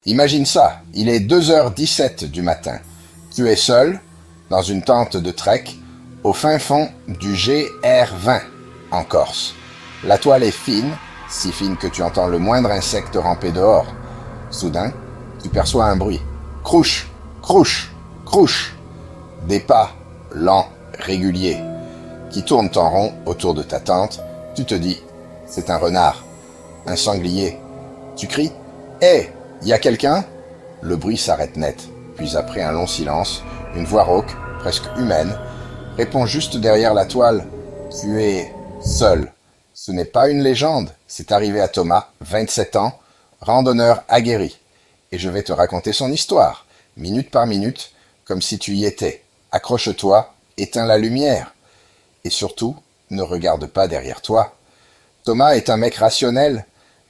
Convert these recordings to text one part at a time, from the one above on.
Imagine ça, il est 2h17 du matin. Tu es seul, dans une tente de trek, au fin fond du GR20, en Corse. La toile est fine, si fine que tu entends le moindre insecte ramper dehors. Soudain, tu perçois un bruit. Crouche, crouche, crouche. Des pas, lents, réguliers, qui tournent en rond autour de ta tente. Tu te dis, c'est un renard, un sanglier. Tu cries, hé, y a quelqu'un ? Le bruit s'arrête net. Puis après un long silence, une voix rauque, presque humaine, répond juste derrière la toile. Tu es seul. Ce n'est pas une légende, c'est arrivé à Thomas, 27 ans, randonneur aguerri. Et je vais te raconter son histoire, minute par minute, comme si tu y étais. Accroche-toi, éteins la lumière. Et surtout, ne regarde pas derrière toi. Thomas est un mec rationnel,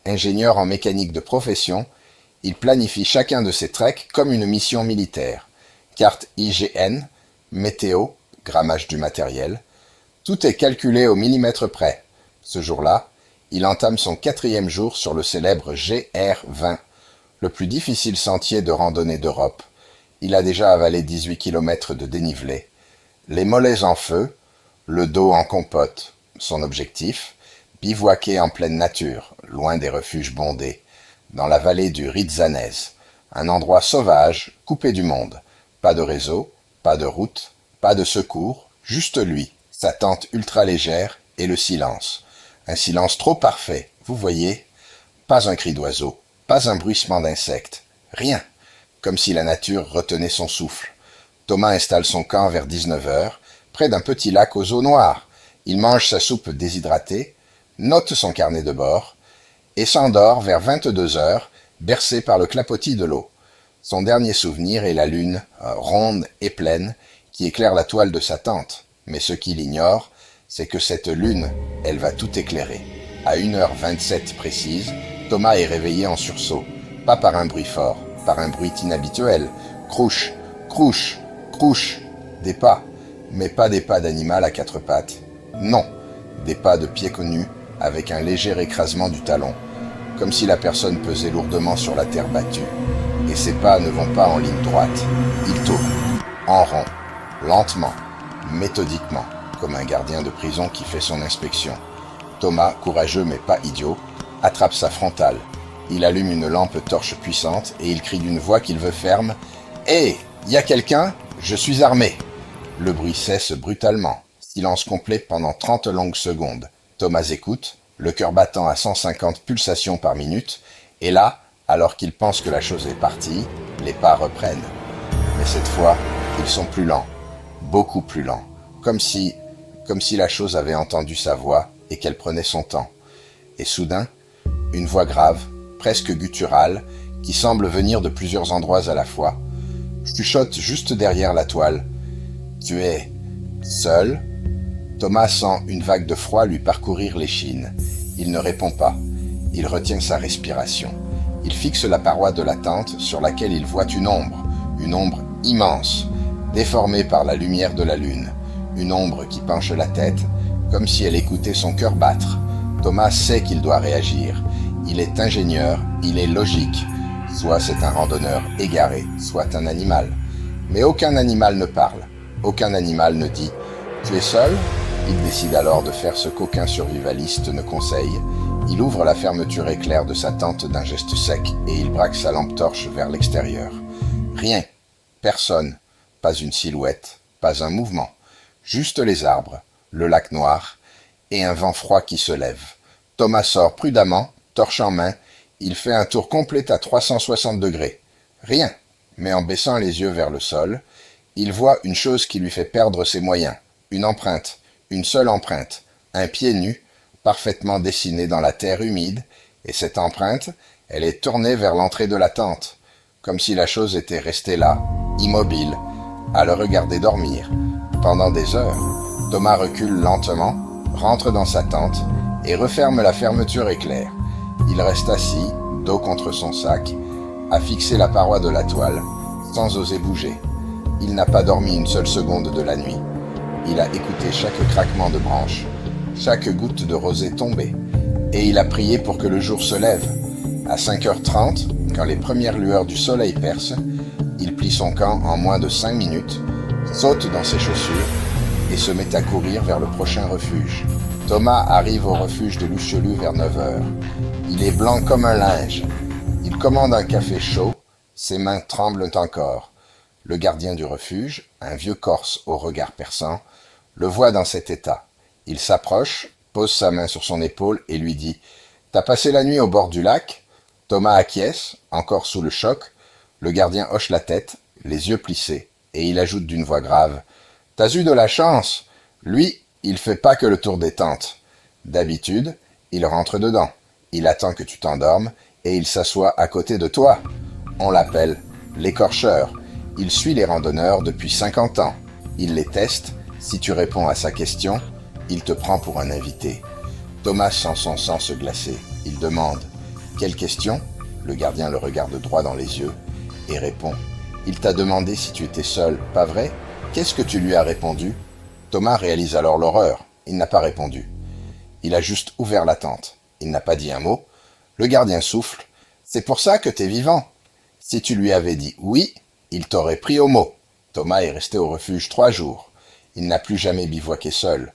ingénieur en mécanique de profession. Il planifie chacun de ses treks comme une mission militaire. Carte IGN, météo, grammage du matériel. Tout est calculé au millimètre près. Ce jour-là, il entame son 4e jour sur le célèbre GR20, le plus difficile sentier de randonnée d'Europe. Il a déjà avalé 18 km de dénivelé. Les mollets en feu, le dos en compote. Son objectif, bivouaquer en pleine nature, loin des refuges bondés, dans la vallée du Rizzanese, un endroit sauvage, coupé du monde. Pas de réseau, pas de route, pas de secours, juste lui, sa tente ultra légère et le silence. Un silence trop parfait, vous voyez ? Pas un cri d'oiseau, pas un bruissement d'insectes, rien, comme si la nature retenait son souffle. Thomas installe son camp vers 19h, près d'un petit lac aux eaux noires. Il mange sa soupe déshydratée, note son carnet de bord, et s'endort vers 22h, bercé par le clapotis de l'eau. Son dernier souvenir est la lune, ronde et pleine, qui éclaire la toile de sa tente. Mais ce qu'il ignore, c'est que cette lune, elle va tout éclairer. À 1h27 précise, Thomas est réveillé en sursaut. Pas par un bruit fort, par un bruit inhabituel. Crouche, crouche, crouche. Des pas, mais pas des pas d'animal à 4 pattes. Non, des pas de pieds connus, avec un léger écrasement du talon, comme si la personne pesait lourdement sur la terre battue. Et ces pas ne vont pas en ligne droite. Ils tournent, en rond, lentement, méthodiquement, comme un gardien de prison qui fait son inspection. Thomas, courageux mais pas idiot, attrape sa frontale. Il allume une lampe torche puissante et il crie d'une voix qu'il veut ferme. « Hé, y a quelqu'un ? Je suis armé !» Le bruit cesse brutalement. Silence complet pendant 30 longues secondes. Thomas écoute, le cœur battant à 150 pulsations par minute, et là, alors qu'il pense que la chose est partie, les pas reprennent. Mais cette fois, ils sont plus lents, beaucoup plus lents, comme si la chose avait entendu sa voix et qu'elle prenait son temps. Et soudain, une voix grave, presque gutturale, qui semble venir de plusieurs endroits à la fois, chuchote juste derrière la toile. « Tu es seul ?» Thomas sent une vague de froid lui parcourir l'échine. Il ne répond pas. Il retient sa respiration. Il fixe la paroi de la tente sur laquelle il voit une ombre immense, déformée par la lumière de la lune. Une ombre qui penche la tête, comme si elle écoutait son cœur battre. Thomas sait qu'il doit réagir. Il est ingénieur, il est logique. Soit c'est un randonneur égaré, soit un animal. Mais aucun animal ne parle. Aucun animal ne dit « Tu es seul ?» Il décide alors de faire ce qu'aucun survivaliste ne conseille. Il ouvre la fermeture éclair de sa tente d'un geste sec et il braque sa lampe torche vers l'extérieur. Rien, personne, pas une silhouette, pas un mouvement. Juste les arbres, le lac noir et un vent froid qui se lève. Thomas sort prudemment, torche en main. Il fait un tour complet à 360 degrés. Rien, mais en baissant les yeux vers le sol, il voit une chose qui lui fait perdre ses moyens. Une empreinte, une seule empreinte, un pied nu, parfaitement dessiné dans la terre humide, et cette empreinte, elle est tournée vers l'entrée de la tente, comme si la chose était restée là, immobile, à le regarder dormir. Pendant des heures, Thomas recule lentement, rentre dans sa tente et referme la fermeture éclair. Il reste assis, dos contre son sac, à fixer la paroi de la toile, sans oser bouger. Il n'a pas dormi une seule seconde de la nuit. Il a écouté chaque craquement de branches, chaque goutte de rosée tombée, et il a prié pour que le jour se lève. À 5h30, Quand les premières lueurs du soleil percent, il plie son camp en moins de 5 minutes, saute dans ses chaussures et se met à courir vers le prochain refuge. Thomas arrive au refuge de Luciolu vers 9 heures. Il est blanc comme un linge. Il commande un café chaud, ses mains tremblent encore. Le gardien du refuge, un vieux Corse au regard perçant, le voit dans cet état. Il s'approche, pose sa main sur son épaule et lui dit « T'as passé la nuit au bord du lac ?» Thomas acquiesce, encore sous le choc. Le gardien hoche la tête, les yeux plissés, et il ajoute d'une voix grave « T'as eu de la chance. Lui, il fait pas que le tour des tentes. D'habitude, il rentre dedans. Il attend que tu t'endormes et il s'assoit à côté de toi. On l'appelle l'écorcheur. Il suit les randonneurs depuis 50 ans. Il les teste. Si tu réponds à sa question, il te prend pour un invité. » Thomas sent son sang se glacer. Il demande « Quelle question ?» Le gardien le regarde droit dans les yeux et répond « Il t'a demandé si tu étais seul, pas vrai? Qu'est-ce que tu lui as répondu ?» Thomas réalise alors l'horreur. Il n'a pas répondu. Il a juste ouvert la tente. Il n'a pas dit un mot. Le gardien souffle. « C'est pour ça que t'es vivant. Si tu lui avais dit oui, il t'aurait pris au mot. » Thomas est resté au refuge 3 jours. Il n'a plus jamais bivouaqué seul.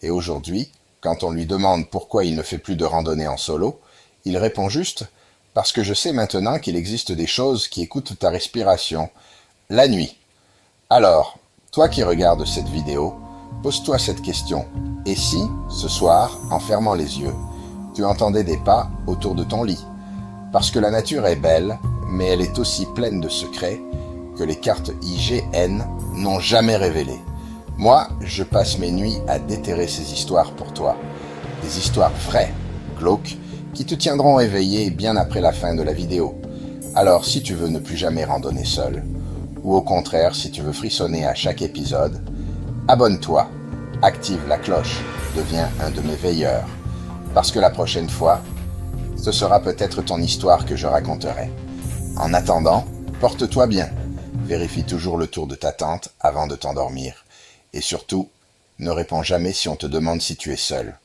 Et aujourd'hui, quand on lui demande pourquoi il ne fait plus de randonnée en solo, il répond juste « Parce que je sais maintenant qu'il existe des choses qui écoutent ta respiration. La nuit. » Alors, toi qui regardes cette vidéo, pose-toi cette question. Et si, ce soir, en fermant les yeux, tu entendais des pas autour de ton lit? Parce que la nature est belle, mais elle est aussi pleine de secrets que les cartes IGN n'ont jamais révélés. Moi, je passe mes nuits à déterrer ces histoires pour toi. Des histoires vraies, glauques, qui te tiendront éveillé bien après la fin de la vidéo. Alors, si tu veux ne plus jamais randonner seul, ou au contraire, si tu veux frissonner à chaque épisode, abonne-toi, active la cloche, deviens un de mes veilleurs. Parce que la prochaine fois, ce sera peut-être ton histoire que je raconterai. En attendant, porte-toi bien. Vérifie toujours le tour de ta tente avant de t'endormir. Et surtout, ne réponds jamais si on te demande si tu es seul.